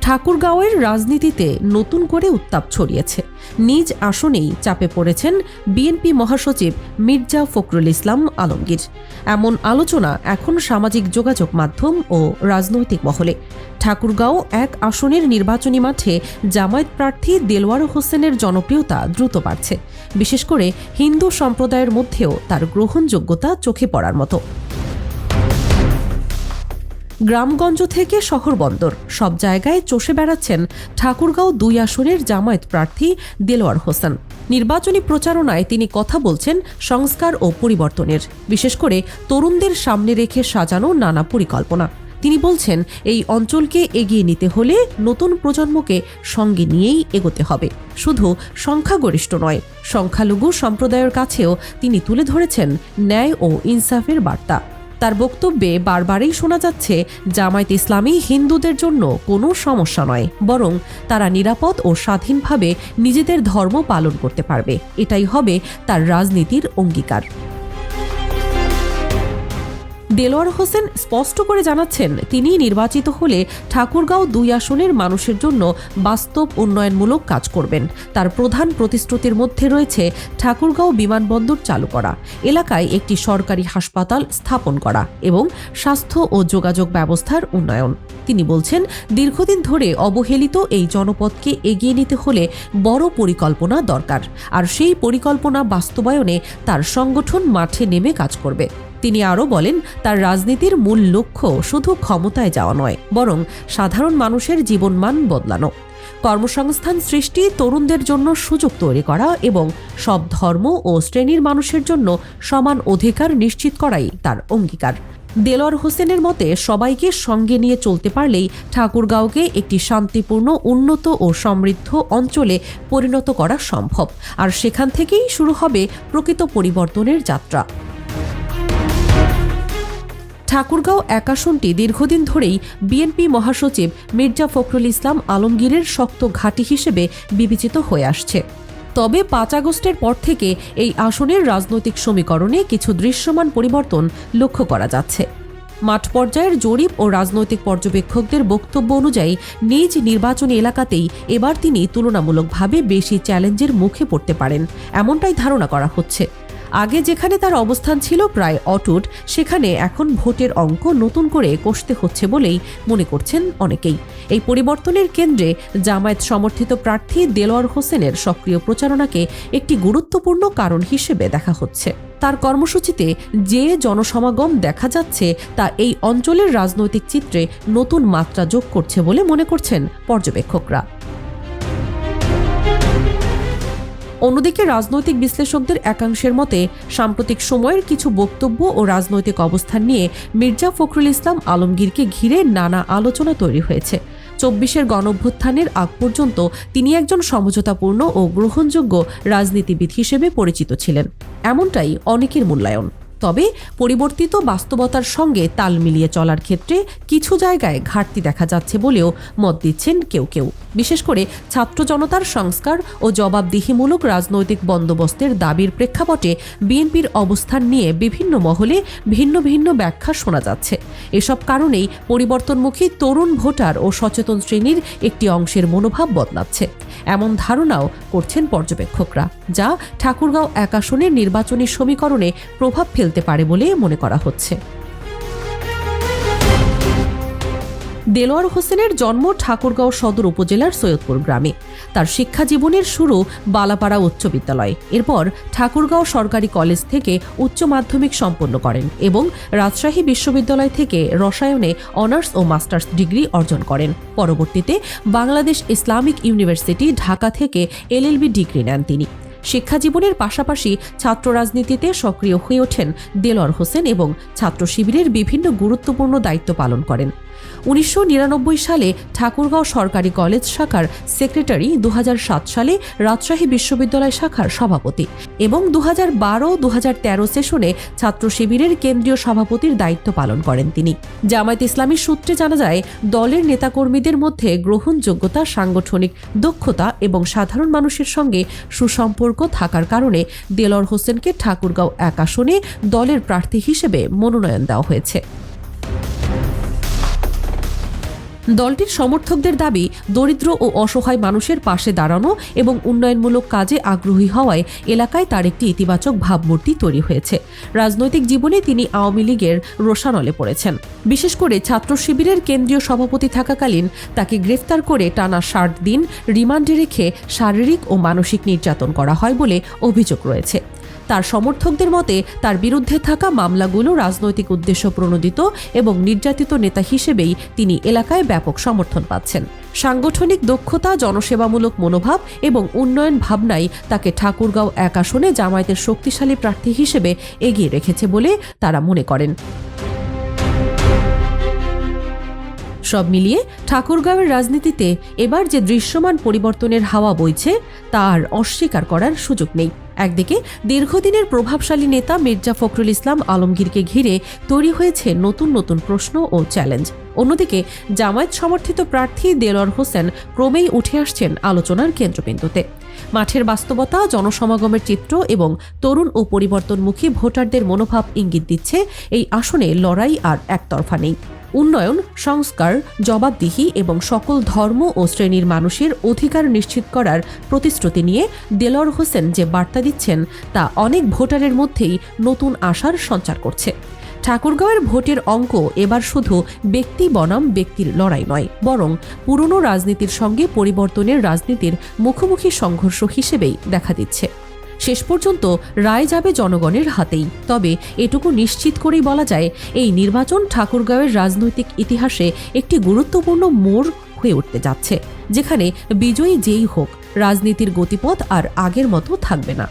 ঠাকুরগাঁওয়ের রাজনীতিতে নতুন করে উত্তাপ ছড়িয়েছে। নিজ আসনেই চাপে পড়েছেন বিএনপি মহাসচিব মির্জা ফখরুল ইসলাম আলমগীর। এমন আলোচনা এখন সামাজিক যোগাযোগ মাধ্যম ও রাজনৈতিক মহলে। ঠাকুরগাঁও এক আসনের নির্বাচনী মাঠে জামায়াত প্রার্থী দেলোয়ার হোসেনের জনপ্রিয়তা দ্রুত বাড়ছে। বিশেষ করে হিন্দু সম্প্রদায়ের মধ্যেও তার গ্রহণযোগ্যতা চোখে পড়ার মতো। গ্রামগঞ্জ থেকে শহর বন্দর সব জায়গায় চষে বেড়াচ্ছেন ঠাকুরগাঁও ২ আসনের জামায়াত প্রার্থী দেলোয়ার হোসেন। নির্বাচনী প্রচারণায় তিনি কথা বলছেন সংস্কার ও পরিবর্তনের, বিশেষ করে তরুণদের সামনে রেখে সাজানো নানা পরিকল্পনা। তিনি বলছেন এই অঞ্চলকে এগিয়ে নিতে হলে নতুন প্রজন্মকে সঙ্গে নিয়েই এগোতে হবে। শুধু সংখ্যাগরিষ্ঠ নয়, সংখ্যালঘু সম্প্রদায়ের কাছেও তিনি তুলে ধরেছেন ন্যায় ও ইনসাফের বার্তা। তার বক্তব্যে বারবারই শোনা যাচ্ছে জামায়াত ইসলামী হিন্দুদের জন্য কোনো সমস্যা নয়, বরং তারা নিরাপদ ও স্বাধীনভাবে নিজেদের ধর্ম পালন করতে পারবে। এটাই হবে তার রাজনীতির অঙ্গীকার। দেলোয়ার হোসেন স্পষ্ট করে জানাচ্ছেন তিনি নির্বাচিত হলে ঠাকুরগাঁও ২ আসনের মানুষের জন্য বাস্তব উন্নয়নমূলক কাজ করবেন। তার প্রধান প্রতিশ্রুতির মধ্যে রয়েছে ঠাকুরগাঁও বিমানবন্দর চালু করা, এলাকায় একটি সরকারি হাসপাতাল স্থাপন করা এবং স্বাস্থ্য ও যোগাযোগ ব্যবস্থার উন্নয়ন। তিনি বলছেন দীর্ঘদিন ধরে অবহেলিত এই জনপদকে এগিয়ে নিতে হলে বড় পরিকল্পনা দরকার, আর সেই পরিকল্পনা বাস্তবায়নে তার সংগঠন মাঠে নেমে কাজ করবে। তিনি আরও বলেন তার রাজনীতির মূল লক্ষ্য শুধু ক্ষমতায় যাওয়া নয়, বরং সাধারণ মানুষের জীবনমান বদলানো, কর্মসংস্থান সৃষ্টি, তরুণদের জন্য সুযোগ তৈরি করা এবং সব ধর্ম ও শ্রেণীর মানুষের জন্য সমান অধিকার নিশ্চিত করাই তার অঙ্গীকার। দেলোয়ার হোসেনের মতে সবাইকে সঙ্গে নিয়ে চলতে পারলেই ঠাকুরগাঁওকে একটি শান্তিপূর্ণ, উন্নত ও সমৃদ্ধ অঞ্চলে পরিণত করা সম্ভব, আর সেখান থেকেই শুরু হবে প্রকৃত পরিবর্তনের যাত্রা। ঠাকুরগাঁও এক আসনটি দীর্ঘদিন ধরেই বিএনপি মহাসচিব মির্জা ফখরুল ইসলাম আলমগীরের শক্ত ঘাঁটি হিসেবে বিবেচিত হয়ে আসছে। তবে ৫ আগস্টের পর থেকে এই আসনের রাজনৈতিক সমীকরণে কিছু দৃশ্যমান পরিবর্তন লক্ষ্য করা যাচ্ছে। মাঠ পর্যায়ের জরিপ ও রাজনৈতিক পর্যবেক্ষকদের বক্তব্য অনুযায়ী নিজ নির্বাচনী এলাকাতেই এবার তিনি তুলনামূলকভাবে বেশি চ্যালেঞ্জের মুখে পড়তে পারেন, এমনটাই ধারণা করা হচ্ছে। আগে যেখানে তার অবস্থান ছিল প্রায় অটুট, সেখানে এখন ভোটের অঙ্ক নতুন করে কষতে হচ্ছে বলেই মনে করছেন অনেকেই। এই পরিবর্তনের কেন্দ্রে জামায়াত সমর্থিত প্রার্থী দেলোয়ার হোসেনের সক্রিয় প্রচারণাকে একটি গুরুত্বপূর্ণ কারণ হিসেবে দেখা হচ্ছে। তার কর্মসূচিতে যে জনসমাগম দেখা যাচ্ছে তা এই অঞ্চলের রাজনৈতিক চিত্রে নতুন মাত্রা যোগ করছে বলে মনে করছেন পর্যবেক্ষকরা। অন্যদিকে রাজনৈতিক বিশ্লেষকদের একাংশের মতে সাম্প্রতিক সময়ের কিছু বক্তব্য ও রাজনৈতিক অবস্থান নিয়ে মির্জা ফখরুল ইসলাম আলমগীরকে ঘিরে নানা আলোচনা তৈরি হয়েছে। ২৪-এর গণঅভ্যুত্থানের আগ পর্যন্ত তিনি একজন সমঝোতাপূর্ণ ও গ্রহণযোগ্য রাজনীতিবিদ হিসেবে পরিচিত ছিলেন, এমনটাই অনেকের মূল্যায়ন। তবে পরিবর্তিত বাস্তবতার সঙ্গে তাল মিলিয়ে চলার ক্ষেত্রে কিছু জায়গায় ঘাটতি দেখা যাচ্ছে বলেও মত দিচ্ছেন কেউ কেউ। বিশেষ করে ছাত্র জনতার সংস্কার ও জবাবদিহিমূলক রাজনৈতিক বন্দোবস্তের দাবির প্রেক্ষাপটে বিএনপির অবস্থান নিয়ে বিভিন্ন মহলে ভিন্ন ভিন্ন ব্যাখ্যা শোনা যাচ্ছে। এসব কারণেই পরিবর্তনমুখী তরুণ ভোটার ও সচেতন শ্রেণীর একটি অংশের মনোভাব বদলাচ্ছে, এমন ধারণাও করছেন পর্যবেক্ষকরা, যা ঠাকুরগাঁও এক আসনের নির্বাচনী সমীকরণে প্রভাব ফেলতে পারে বলে মনে করা হচ্ছে। দেলোয়ার হোসেনের জন্ম ঠাকুরগাঁও সদর উপজেলার সৈয়দপুর গ্রামে। তার শিক্ষা জীবনের শুরু বালাপাড়া উচ্চ বিদ্যালয়, এরপর ঠাকুরগাঁও সরকারি কলেজ থেকে উচ্চ মাধ্যমিক সম্পন্ন করেন এবং রাজশাহী বিশ্ববিদ্যালয় থেকে রসায়নে অনার্স ও মাস্টার্স ডিগ্রি অর্জন করেন। পরবর্তীতে বাংলাদেশ ইসলামিক ইউনিভার্সিটি ঢাকা থেকে এলএলবি ডিগ্রি নেন তিনি। শিক্ষাজীবনের পাশাপাশি ছাত্র রাজনীতিতে সক্রিয় হয়ে ওঠেন দেলোয়ার হোসেন এবং ছাত্র শিবিরের বিভিন্ন গুরুত্বপূর্ণ দায়িত্ব পালন করেন। ১৯৯৯ সালে ঠাকুরগাঁও সরকারি কলেজ শাখার সেক্রেটারি, ২০০৭ সালে রাজশাহী বিশ্ববিদ্যালয় শাখার সভাপতি এবং ২০১২-২০১৩ সেশনে ছাত্র শিবিরের কেন্দ্রীয় সভাপতির দায়িত্ব পালন করেন তিনি। জামায়াত ইসলামী সূত্রে জানা যায়, দলের নেতাকর্মীদের মধ্যে গ্রহণযোগ্যতা, সাংগঠনিক দক্ষতা এবং সাধারণ মানুষের সঙ্গে সুসম্পর্ক থাকার কারণে দেলোয়ার হোসেনকে ঠাকুরগাঁও এক আসনে দলের প্রার্থী হিসেবে মনোনয়ন দেওয়া হয়েছে। দলটির সমর্থকদের দাবি, দরিদ্র ও অসহায় মানুষের পাশে দাঁড়ানো এবং উন্নয়নমূলক কাজে আগ্রহী হওয়ায় এলাকায় তার একটি ইতিবাচক ভাবমূর্তি তৈরি হয়েছে। রাজনৈতিক জীবনে তিনি আওয়ামী লীগের রোষানলে পড়েছেন। বিশেষ করে ছাত্র শিবিরের কেন্দ্রীয় সভাপতি থাকাকালীন তাকে গ্রেফতার করে টানা 60 দিন রিমান্ডে রেখে শারীরিক ও মানসিক নির্যাতন করা হয় বলে অভিযোগ রয়েছে। তার সমর্থকদের মতে তার বিরুদ্ধে থাকা মামলাগুলো রাজনৈতিক উদ্দেশ্য প্রণোদিত এবং নির্যাতিত নেতা হিসেবেই তিনি এলাকায় ব্যাপক সমর্থন পাচ্ছেন। সাংগঠনিক দক্ষতা, জনসেবামূলক মনোভাব এবং উন্নয়ন ভাবনাই তাকে ঠাকুরগাঁও 1 আসনে জামায়াতের শক্তিশালী প্রার্থী হিসেবে এগিয়ে রেখেছে বলে তারা মনে করেন। সব মিলিয়ে ঠাকুরগাঁওয়ের রাজনীতিতে এবার যে দৃশ্যমান পরিবর্তনের হাওয়া বইছে তা আর অস্বীকার করার সুযোগ নেই। একদিকে দীর্ঘদিনের প্রভাবশালী নেতা মির্জা ফখরুল ইসলাম আলমগীরকে ঘিরে তৈরি হয়েছে নতুন নতুন প্রশ্ন ও চ্যালেঞ্জ। অন্যদিকে জামায়াত সমর্থিত প্রার্থী দেলোয়ার হোসেন ক্রমেই উঠে আসছেন আলোচনার কেন্দ্রবিন্দুতে। মাঠের বাস্তবতা, জনসমাগমের চিত্র এবং তরুণ ও পরিবর্তনমুখী ভোটারদের মনোভাব ইঙ্গিত দিচ্ছে এই আসনে লড়াই আর একতরফা নেই। উন্নয়ন, সংস্কার, জবাবদিহি এবং সকল ধর্ম ও শ্রেণীর মানুষের অধিকার নিশ্চিত করার প্রতিশ্রুতি নিয়ে দেলোয়ার হোসেন যে বার্তা দিচ্ছেন তা অনেক ভোটারের মধ্যেই নতুন আশার সঞ্চার করছে। ঠাকুরগাঁওয়ের ভোটের অঙ্ক এবার শুধু ব্যক্তি বনাম ব্যক্তির লড়াই নয়, বরং পুরনো রাজনীতির সঙ্গে পরিবর্তনের রাজনীতির মুখোমুখি সংঘর্ষ হিসেবেই দেখা দিচ্ছে। শেষ পর্যন্ত রায় যাবে জনগণের হাতেই। তবে এটুকু নিশ্চিত করেই বলা যায়, এই নির্বাচন ঠাকুরগাঁওয়ের রাজনৈতিক ইতিহাসে একটি গুরুত্বপূর্ণ মোড় হয়ে উঠতে যাচ্ছে, যেখানে বিজয়ী যেই হোক, রাজনীতির গতিপথ আর আগের মতো থাকবে না।